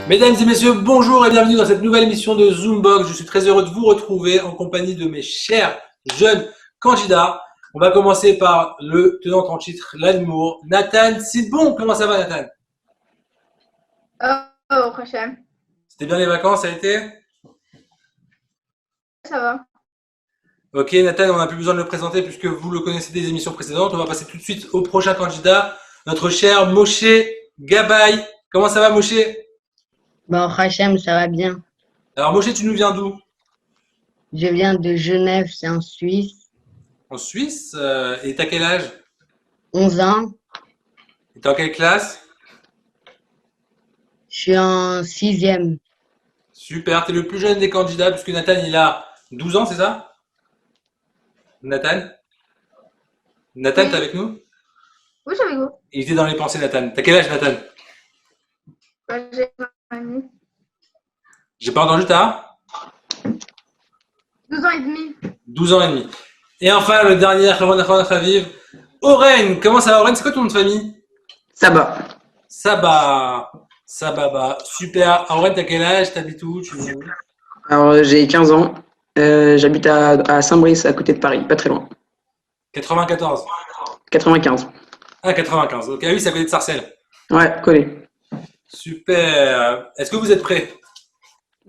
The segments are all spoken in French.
Mesdames et messieurs, bonjour et bienvenue dans cette nouvelle émission de Zoombox. Je suis très heureux de vous retrouver en compagnie de mes chers jeunes candidats. On va commencer par le tenant en titre, l'amour, Nathan Sidbon. Comment ça va, Nathan? Oh, prochain. C'était bien les vacances, ça a été? Ça va. Ok, Nathan, on n'a plus besoin de le présenter puisque vous le connaissez des émissions précédentes. On va passer tout de suite au prochain candidat, notre cher Moshe Gabay. Comment ça va, Moshe? Bon, Hachem, ça va bien. Alors, Moshe, tu nous viens d'où? Je viens de Genève, c'est en Suisse. En Suisse. Et t'as quel âge? 11 ans. Et t'es en quelle classe? Je suis en 6e. Super, t'es le plus jeune des candidats puisque Nathan il a 12 ans, c'est ça? Nathan? Nathan, Oui. t'es avec nous? Oui, j'avais vous. Il était dans les pensées, Nathan. T'as quel âge, Nathan? J'ai 20 ans et demi. J'ai pas entendu, t'as 12 ans et demi. 12 ans et demi. Et enfin, le dernier, Khaviv, Oren. Comment ça va, Oren? C'est quoi ton nom de famille? Saba. Saba. Sababa. Super. Oren, t'as quel âge? T'habites où? Tu vis où? Alors, j'ai 15 ans. J'habite à Saint-Brice, à côté de Paris, pas très loin. 94. 95. Ah, 95. Ok, oui, c'est à côté de Sarcelles. Ouais, collé. Super. Est-ce que vous êtes prêts?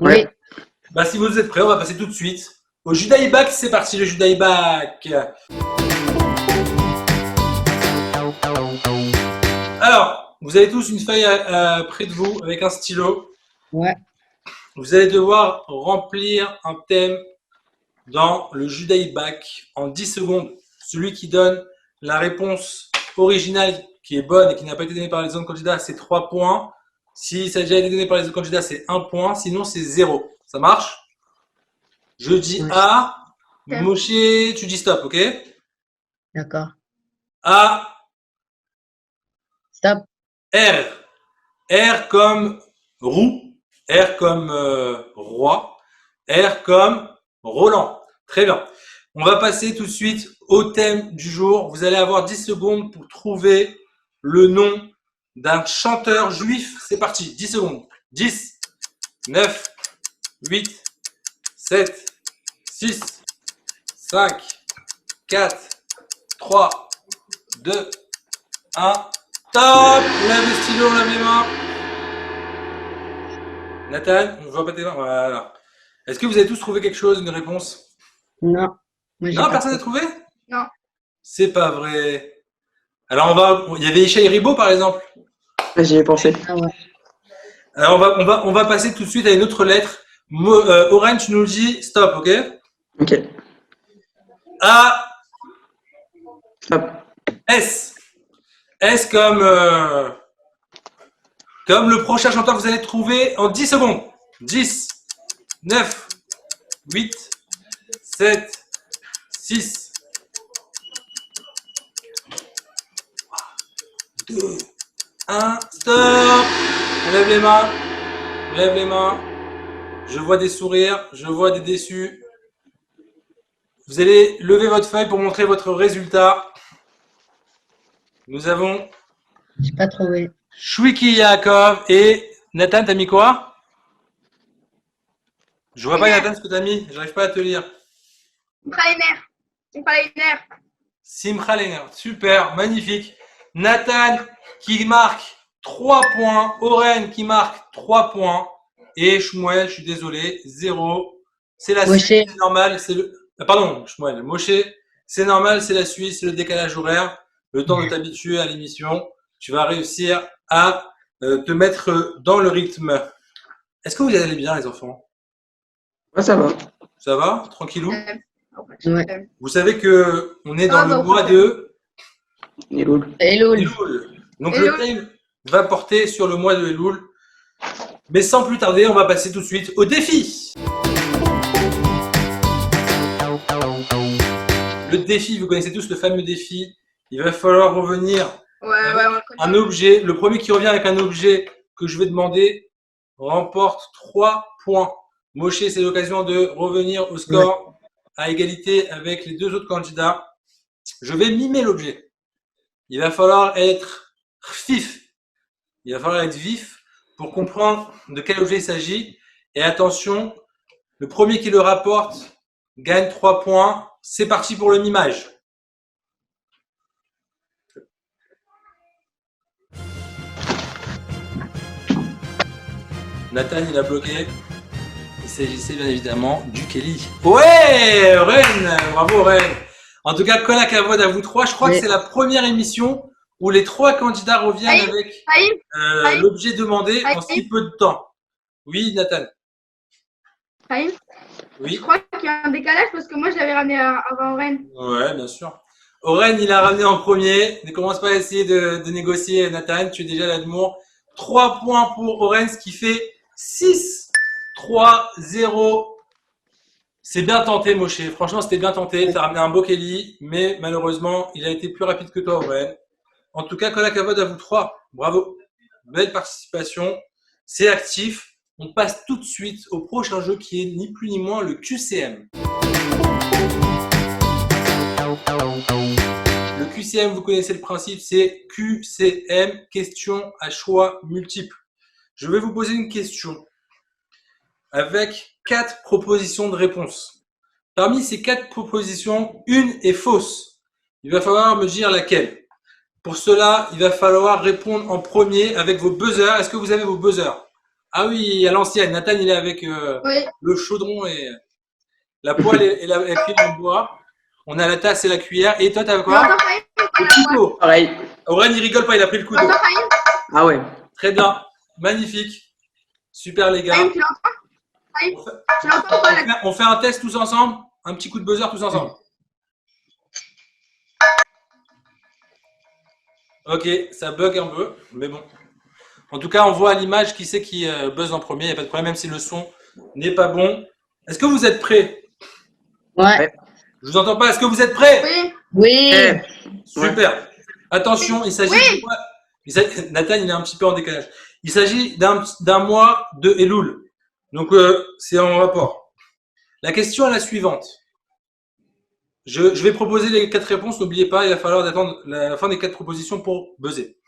Ouais. Oui, Bah, si vous êtes prêts, on va passer tout de suite au Judaïbak. C'est parti, le Judaïbak. Alors, vous avez tous une feuille près de vous avec un stylo. ouais. Vous allez devoir remplir un thème dans le Judaïbak en 10 secondes. Celui qui donne la réponse originale qui est bonne et qui n'a pas été donnée par les autres candidats, c'est 3 points. Si ça a déjà été donné par les autres candidats, c'est 1 point. Sinon, c'est 0. Ça marche? Je dis Ouais. A. Moshe, tu dis stop, ok? D'accord. A, Stop. R. R comme roue. R comme roi. R comme Roland. Très bien. On va passer tout de suite au thème du jour. Vous allez avoir 10 secondes pour trouver le nom d'un chanteur juif. C'est parti. 10 secondes. 10, 9, 8, 7, 6, 5, 4, 3, 2, 1. Top! Lève le stylo, lève les mains. Nathan, on voit pas tes mains. Voilà. Est-ce que vous avez tous trouvé quelque chose, une réponse? Non. Moi, j'ai Non, pas personne n'a trouvé. trouvé? Non. C'est pas vrai. Alors il y avait Ishaï Ribot par exemple. J'y ai pensé. Ah ouais. Alors on va passer tout de suite à une autre lettre. Oren, tu nous le dis, stop, ok? Ok. A, Stop. S. S comme le prochain chanteur que vous allez trouver en 10 secondes. 10, 9, 8, 7, 6, 2, 1, stop! On lève les mains. On lève les mains. Je vois des sourires, je vois des déçus. Vous allez lever votre feuille pour montrer votre résultat. Nous avons J'ai pas trouvé. Shwiki Yaakov et Nathan, t'as mis quoi? Je vois pas Nathan ce que t'as mis, j'arrive pas à te lire. Simcha Simcha Lener, super, magnifique. Nathan qui marque 3 points, Oren qui marque 3 points et Shmuel, je suis désolé, 0. C'est la Moshe. Suisse, c'est normal, c'est le... Pardon, Shmuel, Moshe, c'est normal, c'est la Suisse, c'est le décalage horaire. Le temps de t'habituer à l'émission, tu vas réussir à te mettre dans le rythme. Est-ce que vous allez bien les enfants? Ouais, ça va. Ça va? Tranquillou? Ouais. Vous savez que on est dans Ah, le bah, au mois prochain. de Hello. Elul. Donc le Elul. thème va porter sur le mois de Elul. Mais sans plus tarder, on va passer tout de suite au défi. Le défi, vous connaissez tous le fameux défi. Il va falloir revenir Ouais, on le connaît. un objet. Le premier qui revient avec un objet que je vais demander remporte 3 points. Moshe, c'est l'occasion de revenir au score à égalité avec les deux autres candidats. Je vais mimer l'objet. Il va falloir être vif. Il va falloir être vif pour comprendre de quel objet il s'agit. Et attention, le premier qui le rapporte gagne 3 points. C'est parti pour le mimage. Nathan, il a bloqué. Il s'agissait bien évidemment du Kelly. Ouais, Ren, bravo Ren. En tout cas, Kola Kavod à vous trois. Je crois que c'est la première émission où les 3 candidats reviennent avec l'objet demandé en si peu de temps. Oui, Nathan. Raïm, Oui. je crois qu'il y a un décalage parce que moi, je l'avais ramené avant Ren. Ouais, bien sûr. Oren, il a ramené en premier. Ne commence pas à essayer de négocier, Nathan. Tu es déjà là de Mour. 3 points pour Oren, ce qui fait 6-3-0. C'est bien tenté, Moshe. Franchement, c'était bien tenté. Tu as ramené un beau Kelly, mais malheureusement, il a été plus rapide que toi, Oren. En tout cas, Kola Kavod à vous 3. Bravo. Belle participation. C'est actif. On passe tout de suite au prochain jeu qui est ni plus ni moins le QCM. Le QCM, vous connaissez le principe, c'est QCM, question à choix multiples. Je vais vous poser une question avec 4 propositions de réponse. Parmi ces 4 propositions, une est fausse. Il va falloir me dire laquelle. Pour cela, il va falloir répondre en premier avec vos buzzers. Est-ce que vous avez vos buzzers? Ah oui, à l'ancienne. Nathan, il est avec le chaudron et la poêle et la pile en bois. On a la tasse et la cuillère. Et toi, t'as quoi? Le couteau. Pareil. Oren, il rigole pas, il a pris le couteau. Ah ouais. Très bien. Magnifique. Super, les gars. Raïm, tu l'entends? Raïm, tu l'entends pas là? On fait un test tous ensemble. Un petit coup de buzzer tous ensemble. Ok, ça bug un peu, mais bon. En tout cas, on voit à l'image qui c'est qui buzz en premier. Il n'y a pas de problème, même si le son n'est pas bon. Est-ce que vous êtes prêts? Ouais. Je vous entends pas. Est-ce que vous êtes prêts? Oui. Oui. Super. Attention, il s'agit de quoi? Nathan, il est un petit peu en décalage. Il s'agit d'un mois de Elul. Donc, c'est en rapport. La question est la suivante. Je vais proposer les 4 réponses. N'oubliez pas, il va falloir attendre la fin des 4 propositions pour buzzer.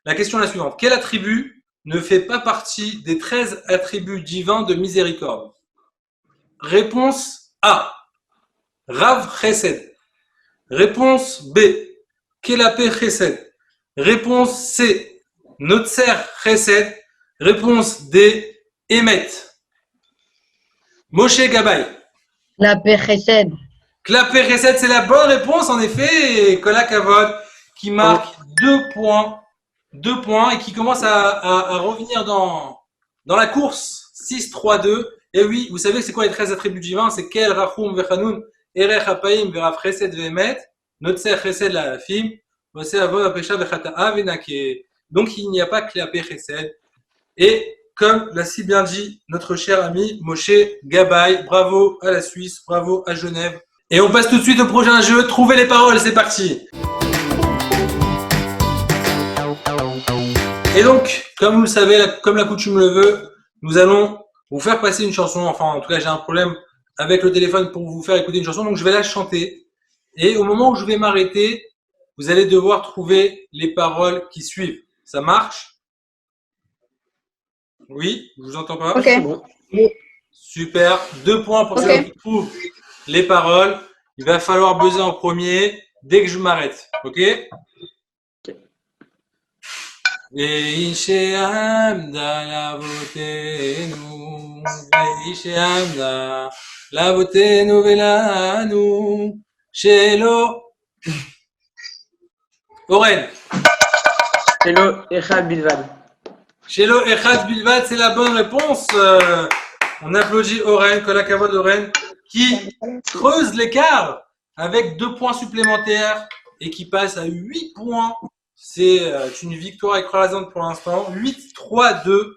La question est la suivante. Quel attribut ne fait pas partie des 13 attributs divins de miséricorde? Réponse A. Rav Chesed. Réponse B. Kelapé Chesed. Réponse C. Notser Chesed. Réponse D. Emet. Moshe Gabay. La Péchesed. Klapé Chesed, c'est la bonne réponse en effet. Et Kola Kavod qui marque 2 points. 2 points et qui commence à revenir dans la course. 6-3-2. Et oui, vous savez c'est quoi les 13 attributs divins? C'est Kel, Rachum, Vechanun, Erech, Hapaim, Verav, Chesed, Vehemet, Notser, Chesed, la Fim, Vosé, Avod, Apesha, Vechata'a, Venake. Donc il n'y a pas Klapé Chesed. Et comme l'a si bien dit notre cher ami Moshe Gabay, bravo à la Suisse, bravo à Genève. Et on passe tout de suite au prochain jeu. Trouvez les paroles, c'est parti. Et donc, comme vous le savez, comme la coutume le veut, nous allons vous faire passer une chanson. Enfin, en tout cas, j'ai un problème avec le téléphone pour vous faire écouter une chanson. Donc, je vais la chanter. Et au moment où je vais m'arrêter, vous allez devoir trouver les paroles qui suivent. Ça marche? Oui? Je vous entends pas? Ok. C'est bon. Super. 2 points pour ceux qui trouvent les paroles. Il va falloir buzzer en premier dès que je m'arrête. Ok? ואיש שעמדה לאבותינו, ואיש שעמדה לאבותינו ולנו, שלא... אורן. Hello, Echad Bilvad. Shelo Echad Bilvad, c'est la bonne réponse. On applaudit Oren, Kola Kavod Oren, qui creuse l'écart avec 2 points supplémentaires et qui passe à 8 points. C'est une victoire écrasante pour l'instant. 8-3-2,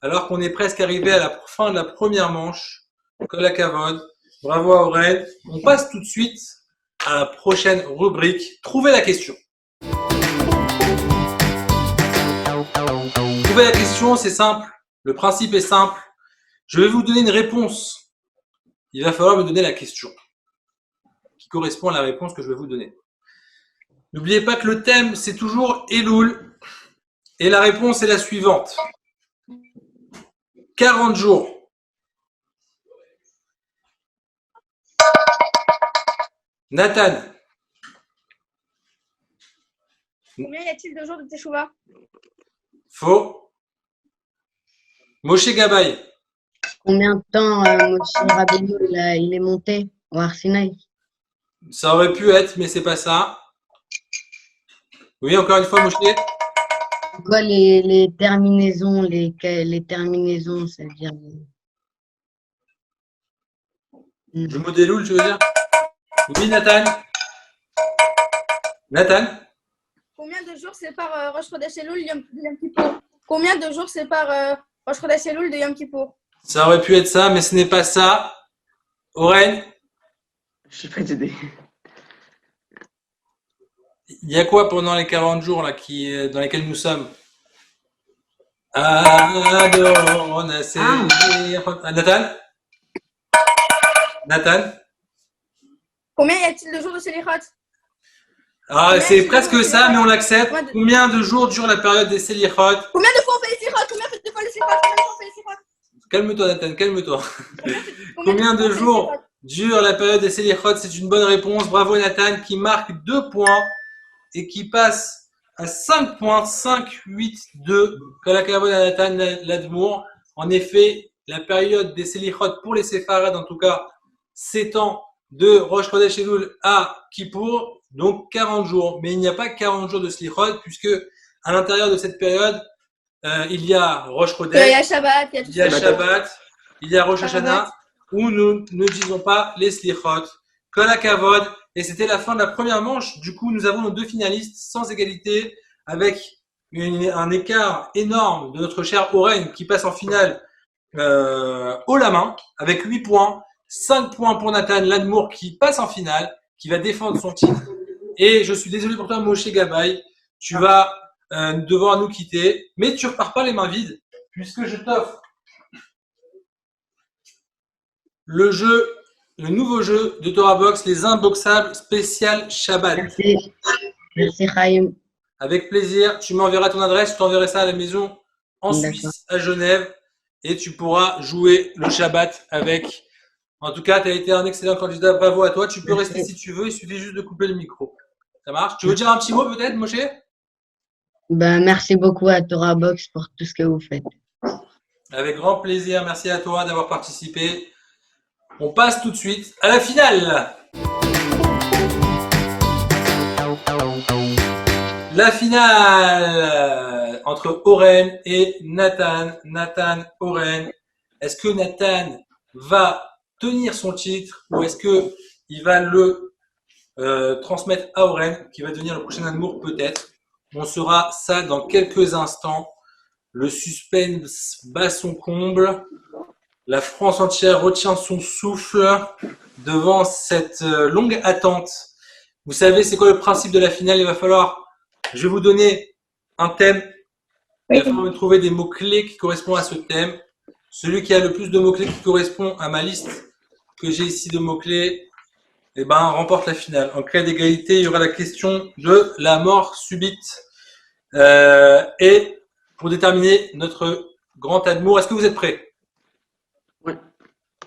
alors qu'on est presque arrivé à la fin de la première manche. Kola Kavod. Bravo à Oren. On passe tout de suite à la prochaine rubrique. Trouvez la question. Trouver la question, c'est simple. Le principe est simple. Je vais vous donner une réponse. Il va falloir me donner la question qui correspond à la réponse que je vais vous donner. N'oubliez pas que le thème, c'est toujours Elul. Et la réponse est la suivante. 40 jours. Nathan. Combien y a-t-il de jours de Teshuvah? Faux. Moshe Gabay. Combien de temps Moshe Rabbeinu il est monté au Har Sinaï? Ça aurait pu être, mais c'est pas ça. Oui, encore une fois, Moshe. C'est quoi les terminaisons, les terminaisons, c'est-à-dire Le mot d'Elul, tu veux dire? Oui, Nathan. Nathan. Combien de jours sépare Rosh Chodesh Elul de Yom Kippour? Combien de jours sépare Rosh Chodesh Elul de Yom Kippour? Ça aurait pu être ça, mais ce n'est pas ça. Oren, Je sais pas t'aider. il y a quoi pendant les 40 jours là, dans lesquels nous sommes? Adon, Nathan? Nathan? Combien y a-t-il de jours de Selichot? Ah, c'est presque de ça, mais on l'accepte. Combien de- Combien de jours dure la période des Selichot? Combien de fois on fait les Selichot? Combien de fois les Selichot? Combien de fois on fait les Selichot? Calme-toi, Nathan, calme-toi. Combien Combien de fois on fait les jours Selichot? dure la période des Selichot? C'est une bonne réponse. Bravo, Nathan, qui marque 2 points et qui passe à 5 points, 5, 8, 2. Kolakavod à Nathan Ladmour. En effet, la période des Selichot pour les Séfarades, en tout cas, s'étend de Rosh Chodesh Elul à Kippour, donc 40 jours. Mais il n'y a pas 40 jours de Selichot, puisque à l'intérieur de cette période, il y a Rosh Il y Chodesh, a Shabbat, il y a tout il y a ça. Shabbat, il y a Rosh Hashanah, Shabbat. où nous ne disons pas les Slichot. Kol HaKavod. Et c'était la fin de la première manche. Du coup, nous avons nos 2 finalistes sans égalité, avec un écart énorme de notre cher Oren qui passe en finale haut la main, avec 8 points. 5 points pour Nathan Ladmour qui passe en finale, qui va défendre son titre. Et je suis désolé pour toi, Moshe Gabay. Tu vas devoir nous quitter, mais tu repars pas les mains vides, puisque je t'offre le nouveau jeu de Torah Box, les Inboxables spécial Shabbat. Merci. Merci, Chaim. Avec plaisir, tu m'enverras ton adresse, je t'enverrai ça à la maison en D'accord. Suisse, à Genève, et tu pourras jouer le Shabbat avec. En tout cas, tu as été un excellent candidat, bravo à toi. Tu peux Merci. rester si tu veux, il suffit juste de couper le micro. Ça marche? Tu veux dire un petit mot peut-être, Moshe? Ben, merci beaucoup à Torah Box pour tout ce que vous faites. Avec grand plaisir, merci à toi d'avoir participé. On passe tout de suite à la finale. La finale entre Oren et Nathan. Nathan, Oren. Est-ce que Nathan va tenir son titre ou est-ce qu'il va le transmettre à Oren, qui va devenir le prochain Admour peut-être? On saura ça dans quelques instants. Le suspense bat son comble. La France entière retient son souffle devant cette longue attente. Vous savez, c'est quoi le principe de la finale? Il va falloir, je vais vous donner un thème. Il va falloir me trouver des mots-clés qui correspondent à ce thème. Celui qui a le plus de mots-clés qui correspond à ma liste que j'ai ici de mots-clés, eh ben, remporte la finale. En cas d'égalité, il y aura la question de la mort subite. Et pour déterminer notre grand Admour, est-ce que vous êtes prêts? Oui.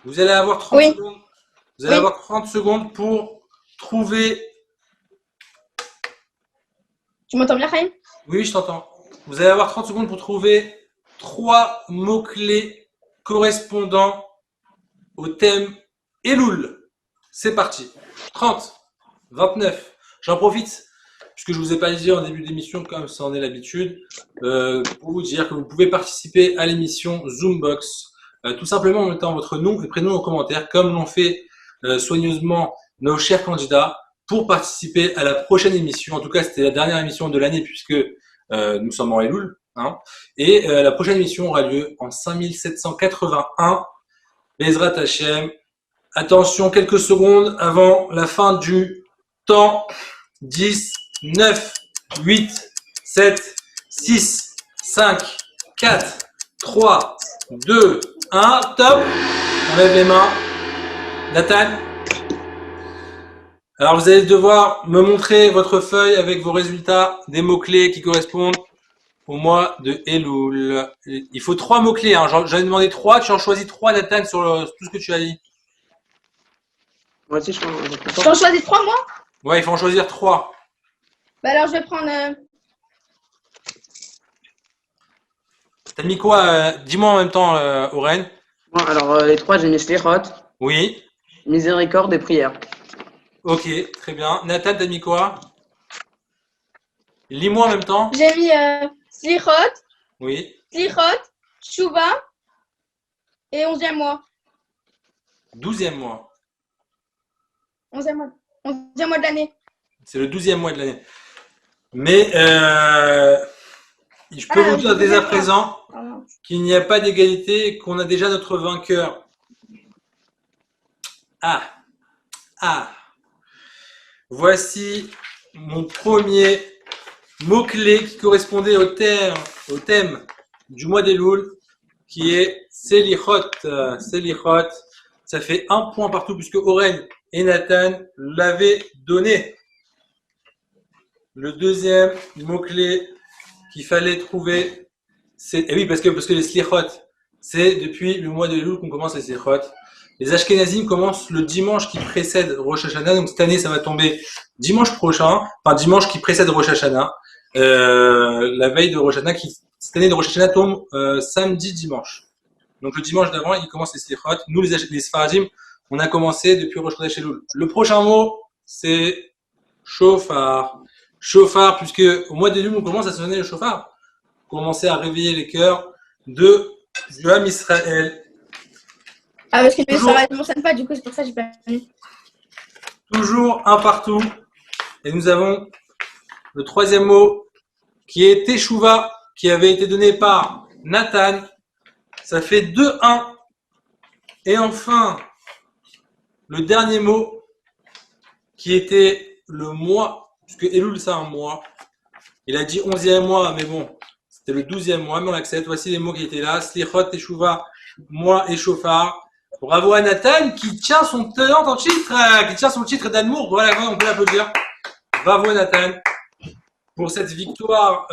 Vous allez avoir 30 Oui. secondes. Vous allez Oui. avoir 30 secondes pour trouver. Tu m'entends bien, Chaim? Oui, je t'entends. Vous allez avoir 30 secondes pour trouver 3 mots-clés correspondant au thème Elul. C'est parti. 30, 29. J'en profite, puisque je ne vous ai pas dit en début d'émission, comme ça en est l'habitude, pour vous dire que vous pouvez participer à l'émission Zoombox. Tout simplement en mettant votre nom et prénom en commentaire, comme l'ont fait soigneusement nos chers candidats, pour participer à la prochaine émission. En tout cas, c'était la dernière émission de l'année, puisque nous sommes en Elul. Hein, et la prochaine émission aura lieu en 5781. Bezrat Hashem. Attention, quelques secondes avant la fin du temps. 10, 9, 8, 7, 6, 5, 4, 3, 2, 1. Top. On lève les mains. Nathan. Alors, vous allez devoir me montrer votre feuille avec vos résultats, des mots-clés qui correspondent au mois de Elul. Il faut 3 mots-clés. Hein. J'en ai demandé 3. Tu en choisis 3, Nathan, sur tout ce que tu as dit. Moi aussi, je J'en choisis 3 mois? Ouais, il faut en choisir 3. Bah alors, je vais prendre. T'as mis quoi dis-moi en même temps, Oren. Bon, alors, les 3, j'ai mis Slichot, Oui. miséricorde et prière. Ok, très bien. Nathan, t'as mis quoi? Lis-moi en même temps. J'ai mis Slichot, Oui. Chouva et 11e mois. 12e mois. 11e mois. 11e mois de l'année. C'est le 12e mois de l'année. Mais je peux vous dire dès à présent Pardon. qu'il n'y a pas d'égalité et qu'on a déjà notre vainqueur. Voici mon premier mot-clé qui correspondait au thème du mois d'Elul, qui est Selichot. Selichot, ça fait 1 point partout puisque Oren et Nathan l'avaient donné. Le deuxième mot-clé qu'il fallait trouver, c'est, et oui, parce que les Slichot, c'est depuis le mois de Elul qu'on commence les Slichot. Les Ashkenazim commencent le dimanche qui précède Rosh Hashanah, donc cette année ça va tomber dimanche prochain, enfin dimanche qui précède Rosh Hashanah, la veille de Rosh Hashanah, cette année de Rosh Hashanah tombe samedi, dimanche. Donc le dimanche d'avant, ils commencent les Slichot. Nous, les Sfaradim, on a commencé depuis Rosh Chodesh Elul. Le prochain mot, c'est Shofar. Shofar, puisque au mois d'Elul, on commence à sonner le Shofar. Commencer à réveiller les cœurs du Ham Israël. Ah, parce que les Sarah ne m'enseignent pas, du coup, c'est pour ça que j'ai pas mis. Toujours un partout. Et nous avons le troisième mot qui est Teshuvah, qui avait été donné par Nathan. Ça fait 2-1. Et enfin, le dernier mot qui était le mois, puisque Elul c'est un mois. Il a dit 11e mois, mais bon, c'était le 12e mois, mais on l'accepte. Voici les mots qui étaient là. Slichot, Teshuvah, mois et Shofar. Bravo à Nathan qui tient son talent en titre, qui tient son titre d'Admour. Voilà, on peut l'applaudir. Bravo Nathan pour cette victoire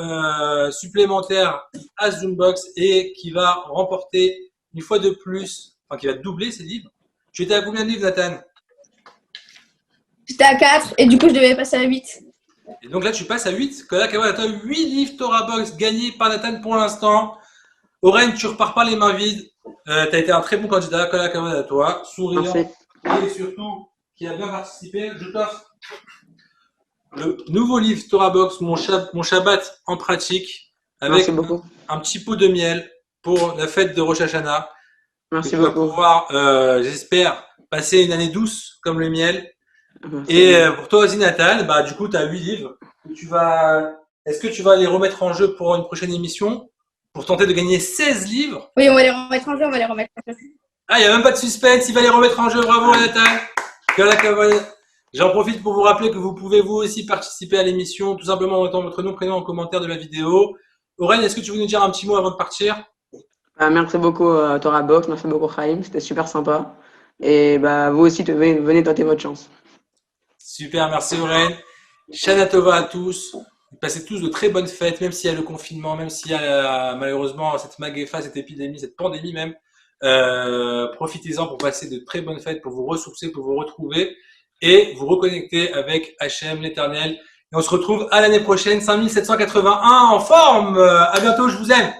supplémentaire à Zoombox et qui va remporter une fois de plus, enfin qui va doubler ses livres. Tu étais à combien de livres, Nathan? J'étais à 4 et du coup, je devais passer à 8. Et donc là, tu passes à 8. Tu as 8 livres Torah Box gagnés par Nathan pour l'instant. Oren, tu repars pas les mains vides. Tu as été un très bon candidat. Kavod à toi, souriant. Merci. Et surtout, qui a bien participé. Je t'offre le nouveau livre Torah Box, mon Shabbat en pratique, avec Merci beaucoup. un petit pot de miel pour la fête de Rosh Hashanah. Merci tu vas beaucoup. pouvoir, j'espère, passer une année douce comme le miel. Merci. Et pour toi aussi, Nathan, bah, du coup, tu as 8 livres. Est-ce que tu vas les remettre en jeu pour une prochaine émission pour tenter de gagner 16 livres? Oui, on va les remettre en jeu, on va les remettre en jeu. Ah, il n'y a même pas de suspense, il va les remettre en jeu. Bravo, Nathan. J'en profite pour vous rappeler que vous pouvez vous aussi participer à l'émission, tout simplement en mettant votre nom, prénom en commentaire de la vidéo. Oren, est-ce que tu veux nous dire un petit mot avant de partir? Merci beaucoup Torah Box, merci beaucoup Chaim, c'était super sympa. Et bah, vous aussi, venez tenter votre chance. Super, merci Oren. Shana Tova à tous. Passez tous de très bonnes fêtes, même s'il y a le confinement, même s'il y a malheureusement cette magéfa, cette épidémie, cette pandémie même. Profitez-en pour passer de très bonnes fêtes, pour vous ressourcer, pour vous retrouver et vous reconnecter avec Hachem l'Éternel. Et on se retrouve à l'année prochaine, 5781 en forme. À bientôt, je vous aime.